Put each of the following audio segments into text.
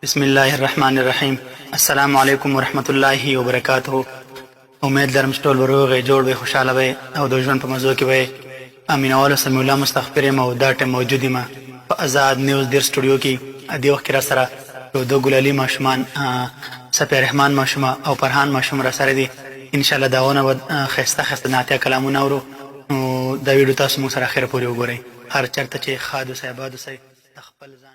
بسم اللہ الرحمن الرحیم. السلام علیکم ورحمۃ اللہ وبرکاتہ. امید لرم چې ټول به روغ جوړ وئ، خوشحاله وئ او د ژوند په مزو کې وئ. امینولو سمیع الله مستغفر یم او دا ټیم موجود یم په آزاد نیوز دیر سټوډیو کې. دې وخت کې را سره یو دوه ګلالي ماشومان صفیه رحمان ماشومه او فرحان ماشوم را سره دي. انشاءالله د هغونه به ښایسته ښایسته نعتیه کلامونه اورو. نو دا ویډیو تاسو موږ سره اخره پورې وګورئ. هر چېرته چې ښاد اوسئ، اباد اوسئ، د خپل ځان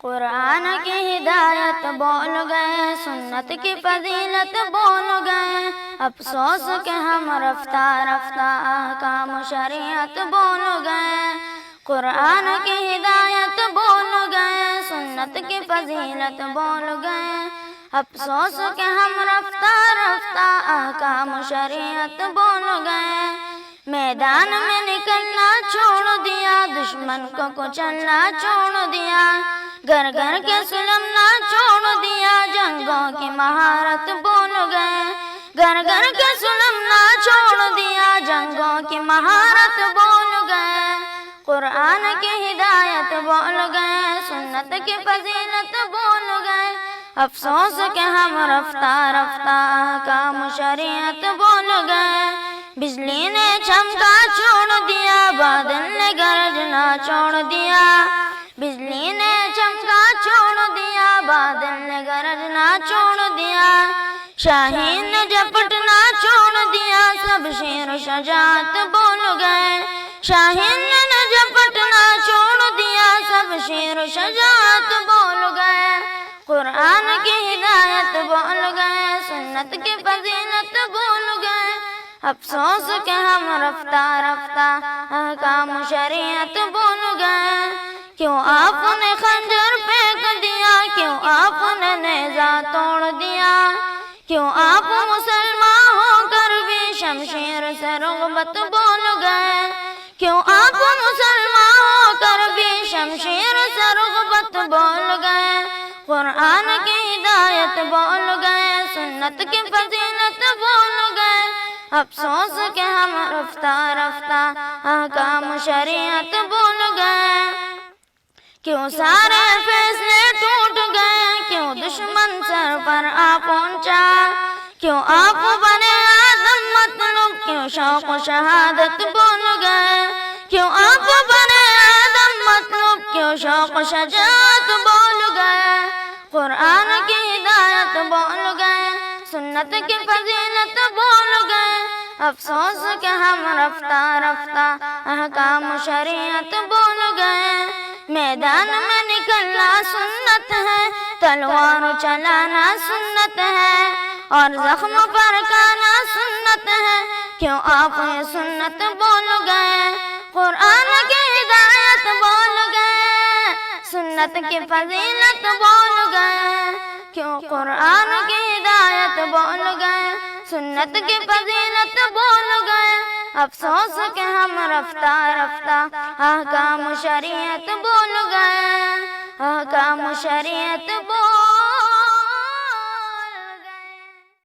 قرآن کی ہدایت بول گئے، سنت کی فضیلت بول گئے، افسوس کہ ہم رفتہ رفتہ احکام شریعت بول گئے. قرآن کی ہدایت بول گئے، سنت کی فضیلت بول گئے، افسوس کہ ہم رفتہ رفتہ احکام شریعت بول گئے. میدان میں نکلنا چھوڑ دیا، دشمن کو کچلنا چھوڑ دیا، گھر گھر کے سلمنا چھوڑ دیا، جنگوں کی مہارت بول گئے. گھر گھر کے سلمنا چھوڑ دیا، جنگوں کی مہارت بول گئے. قرآن کی ہدایت بول گئے، سنت کی فضیلت بول گئے، افسوس کہ ہم رفتہ رفتہ احکام شریعت بول گئے. بجلی نے چمکا چھوڑ دیا، بادل نے گرجنا چھوڑ دیا، بجلی نے چمکا چھوڑ دیا، بادل نے گرجنا چھوڑ دیا، شاہین نے جھپٹنا چھوڑ دیا، سب شیر و شجاعت بول گئے. شاہین نے جھپٹنا چھوڑ دیا، سب شیر و شجاعت بول گئے. قرآن کی ہدایت بول گئے، سنت کی فضیلت بول گئے، افسوس کہ ہم رفتہ رفتہ احکام شریعت بول گئے. کیوں آپ نے خنجر پھینک دیا، کیوں آپ نے نیزہ توڑ دیا، کیوں آپ مسلمان ہو کر بھی شمشیر سے رغبت بول گئے. کیوں آپ مسلمان ہو کر بھی شمشیر سے رغبت بول گئے. قرآن کی ہدایت بول گئے، سنت کی فضیلت بول گئے، افسوس کہ ہم رفتہ رفتہ احکام شریعت بول گئے. کیوں سارے فیصلے ٹوٹ گئے، کیوں دشمن سر پر آ پہنچا، کیوں آپ بنے آدم مطلوب، کیوں شوق و شہادت بول گئے. کیوں آپ بنے آدم مطلوب، کیوں شوق و شجاعت بول گئے. قرآن کی ہدایت بول گئے، سنت کی فضیلت بول گئے، افسوس کہ ہم رفتہ رفتہ احکام شریعت بول گئے. میدان میں نکلنا سنت ہے، تلوار چلانا سنت ہے، اور زخم پر کانا سنت ہے، کیوں آپ یہ سنت بول گئے. قرآن کی ہدایت بول گئے، سنت کی فضیلت بول گئے، کیوں قرآن کی ہدایت بول گئے، سنت کی فضیلت بول گئے، افسوس کہ ہم رفتہ رفتہ احکام شریعت بول گئے، احکام شریعت بول